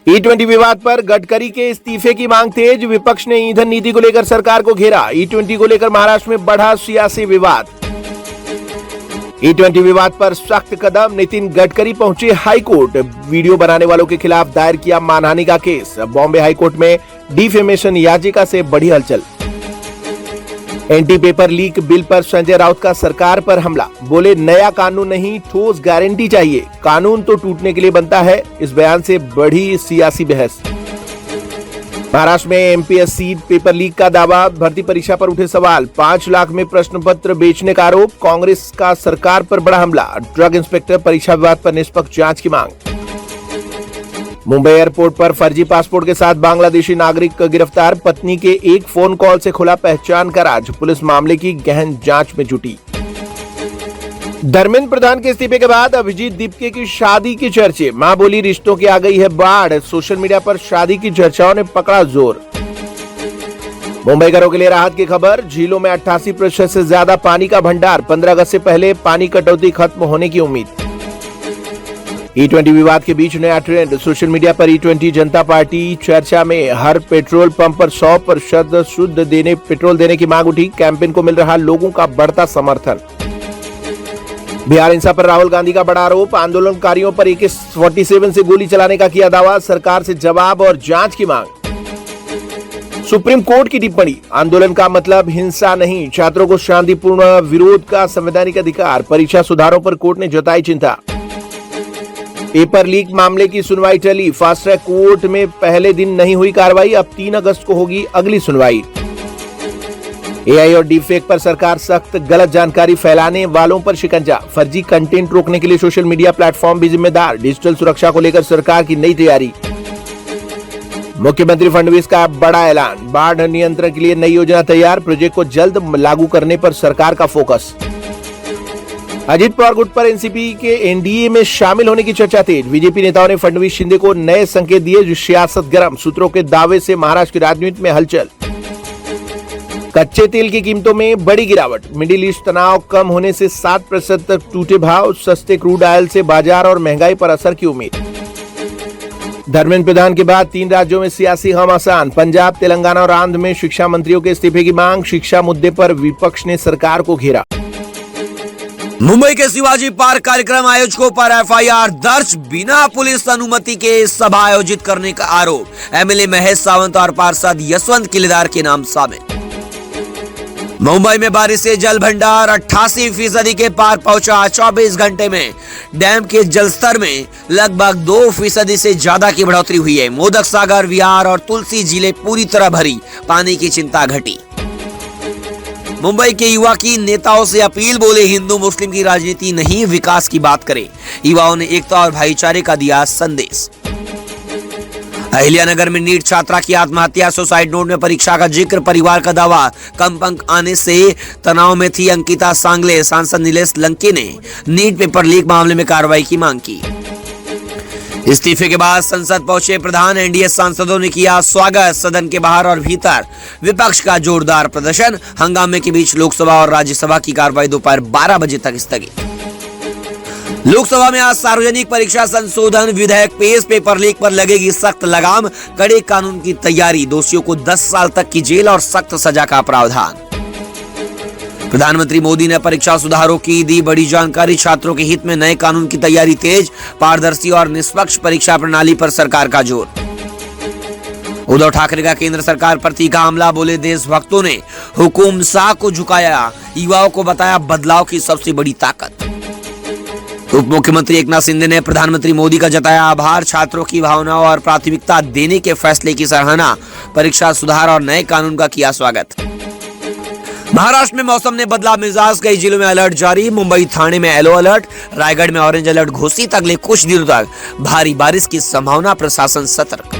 E20 विवाद पर गडकरी के इस्तीफे की मांग तेज, विपक्ष ने ईंधन नीति को लेकर सरकार को घेरा। E20 को लेकर महाराष्ट्र में बढ़ा सियासी विवाद। E20 विवाद पर सख्त कदम, नितिन गडकरी पहुंचे हाईकोर्ट। वीडियो बनाने वालों के खिलाफ दायर किया मानहानि का केस। बॉम्बे हाईकोर्ट में डिफेमेशन याचिका से बढ़ी हलचल। एंटी पेपर लीक बिल पर संजय राउत का सरकार पर हमला, बोले नया कानून नहीं, ठोस गारंटी चाहिए, कानून तो टूटने के लिए बनता है। इस बयान से बढ़ी सियासी बहस। महाराष्ट्र में एमपीएससी पेपर लीक का दावा, भर्ती परीक्षा पर उठे सवाल। 5 लाख में प्रश्न पत्र बेचने का आरोप, कांग्रेस का सरकार पर बड़ा हमला। ड्रग इंस्पेक्टर परीक्षा विवाद पर निष्पक्ष जांच की मांग। मुंबई एयरपोर्ट पर फर्जी पासपोर्ट के साथ बांग्लादेशी नागरिक गिरफ्तार, पत्नी के एक फोन कॉल से खुला पहचान का राज। पुलिस मामले की गहन जांच में जुटी। धर्मेंद्र प्रधान के इस्तीफे के बाद अभिजीत दीपके की शादी की चर्चे, मां बोली रिश्तों की आ गई है बाढ़। सोशल मीडिया पर शादी की चर्चाओं ने पकड़ा जोर। मुंबई घरों के लिए राहत की खबर, झीलों में 88% से ज्यादा पानी का भंडार। 15 अगस्त से पहले पानी कटौती खत्म होने की उम्मीद। E20 विवाद के बीच नया ट्रेंड, सोशल मीडिया पर E20 जनता पार्टी चर्चा में। हर पेट्रोल पंप पर 100% शुद्ध पेट्रोल देने की मांग उठी। कैंपेन को मिल रहा लोगों का बढ़ता समर्थन। बिहार हिंसा पर राहुल गांधी का बड़ा आरोप, आंदोलनकारियों पर AK-47 से गोली चलाने का किया दावा। सरकार से जवाब और जांच की मांग। सुप्रीम कोर्ट की टिप्पणी, आंदोलन का मतलब हिंसा नहीं, छात्रों को शांतिपूर्ण विरोध का संवैधानिक अधिकार। परीक्षा सुधारों पर कोर्ट ने जताई चिंता। पेपर लीक मामले की सुनवाई टली, फास्ट ट्रैक कोर्ट में पहले दिन नहीं हुई कार्रवाई। अब 3 अगस्त को होगी अगली सुनवाई। AI और डीपफेक पर सरकार सख्त, गलत जानकारी फैलाने वालों पर शिकंजा। फर्जी कंटेंट रोकने के लिए सोशल मीडिया प्लेटफॉर्म भी जिम्मेदार। डिजिटल सुरक्षा को लेकर सरकार की नई तैयारी। मुख्यमंत्री फडणवीस का बड़ा ऐलान, बाढ़ नियंत्रण के लिए नई योजना तैयार। प्रोजेक्ट को जल्द लागू करने पर सरकार का फोकस। अजित पवार गुट पर एनसीपी के एनडीए में शामिल होने की चर्चा तेज। बीजेपी नेताओं ने फडणवीस शिंदे को नए संकेत दिए, जो सियासत गर्म। सूत्रों के दावे से महाराष्ट्र की राजनीति में हलचल। कच्चे तेल की कीमतों में बड़ी गिरावट, मिडिल ईस्ट तनाव कम होने से 7% तक टूटे भाव। सस्ते क्रूड ऑयल से बाजार और महंगाई पर असर की उम्मीद। धर्मेंद्र प्रधान के बाद 3 राज्यों में सियासी घमासान। पंजाब, तेलंगाना और आंध्र में शिक्षा मंत्रियों के इस्तीफे की मांग। शिक्षा मुद्दे पर विपक्ष ने सरकार को घेरा। मुंबई के शिवाजी पार्क कार्यक्रम आयोजकों पर FIR दर्ज, बिना पुलिस अनुमति के सभा आयोजित करने का आरोप। MLA महेश सावंत और पार्षद यशवंत किलेदार के नाम शामिल। मुंबई में बारिश से जल भंडार 88% के पार पहुंचा। 24 घंटे में डैम के जलस्तर में लगभग 2% से ज्यादा की बढ़ोतरी हुई है। मोदक सागर, विहार और तुलसी झीलें पूरी तरह भरी, पानी की चिंता घटी। मुंबई के युवा की नेताओं से अपील, बोले हिंदू मुस्लिम की राजनीति नहीं, विकास की बात करें। युवाओं ने एकता और भाईचारे का दिया संदेश। अहिल्यानगर में नीट छात्रा की आत्महत्या, सुसाइड नोट में परीक्षा का जिक्र, परिवार का दावा। कम अंक आने से तनाव में थी अंकिता सांगले। सांसद नीलेश लंके ने नीट पेपर लीक मामले में कार्रवाई की मांग की। इस्तीफे के बाद संसद पहुंचे प्रधान, एनडीए सांसदों ने किया स्वागत। सदन के बाहर और भीतर विपक्ष का जोरदार प्रदर्शन। हंगामे के बीच लोकसभा और राज्यसभा की कार्रवाई दोपहर 12 बजे तक स्थगित। लोकसभा में आज सार्वजनिक परीक्षा संशोधन विधेयक पेश, पेपर लीक पर लगेगी सख्त लगाम। कड़े कानून की तैयारी, दोषियों को 10 साल तक की जेल और सख्त सजा का प्रावधान। प्रधानमंत्री मोदी ने परीक्षा सुधारों की दी बड़ी जानकारी, छात्रों के हित में नए कानून की तैयारी तेज। पारदर्शी और निष्पक्ष परीक्षा प्रणाली पर सरकार का जोर। उद्धव ठाकरे का केंद्र सरकार पर तीखा हमला, बोले देशभक्तों ने हुकूमशाह को झुकाया, युवाओं को बताया बदलाव की सबसे बड़ी ताकत। उप मुख्यमंत्री एकनाथ शिंदे ने प्रधानमंत्री मोदी का जताया आभार, छात्रों की भावनाओं और प्राथमिकता देने के फैसले की सराहना। परीक्षा सुधार और नए कानून का किया स्वागत। महाराष्ट्र में मौसम ने बदला मिजाज, कई जिलों में अलर्ट जारी। मुंबई थाने में येलो अलर्ट, रायगढ़ में ऑरेंज अलर्ट घोषित। अगले कुछ दिनों तक भारी बारिश की संभावना, प्रशासन सतर्क।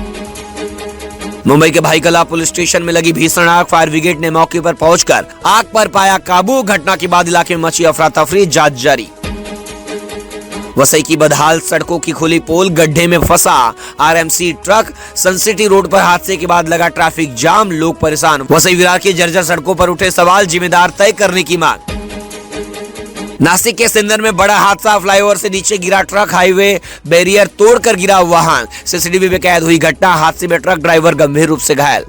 मुंबई के भाईकला पुलिस स्टेशन में लगी भीषण आग, फायर ब्रिगेड ने मौके पर पहुंचकर आग पर पाया काबू। घटना के बाद इलाके में मची अफरा तफरी, जांच जारी। वसई की बदहाल सड़कों की खुली पोल, गड्ढे में फंसा RMC ट्रक। सनसिटी रोड पर हादसे के बाद लगा ट्रैफिक जाम, लोग परेशान। वसई विरार की जर्जर सड़कों पर उठे सवाल, जिम्मेदार तय करने की मांग। नासिक के सिंदर में बड़ा हादसा, फ्लाईओवर से नीचे गिरा ट्रक, हाईवे बैरियर तोड़कर गिरा वाहन, सीसीटीवी में कैद हुई घटना। हादसे में ट्रक ड्राइवर गंभीर रूप से घायल।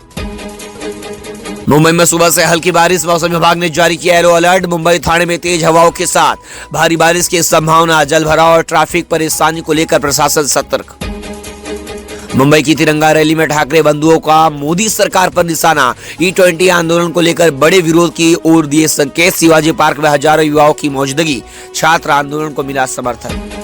मुंबई में सुबह से हल्की बारिश, मौसम विभाग ने जारी किया येलो अलर्ट। मुंबई थाने में तेज हवाओं के साथ भारी बारिश की संभावना, जल भराव और ट्रैफिक परेशानी को लेकर प्रशासन सतर्क। मुंबई की तिरंगा रैली में ठाकरे बंधुओं का मोदी सरकार पर निशाना, E20 आंदोलन को लेकर बड़े विरोध की ओर दिए संकेत। शिवाजी पार्क में हजारों युवाओं की मौजूदगी, छात्र आंदोलन को मिला समर्थन।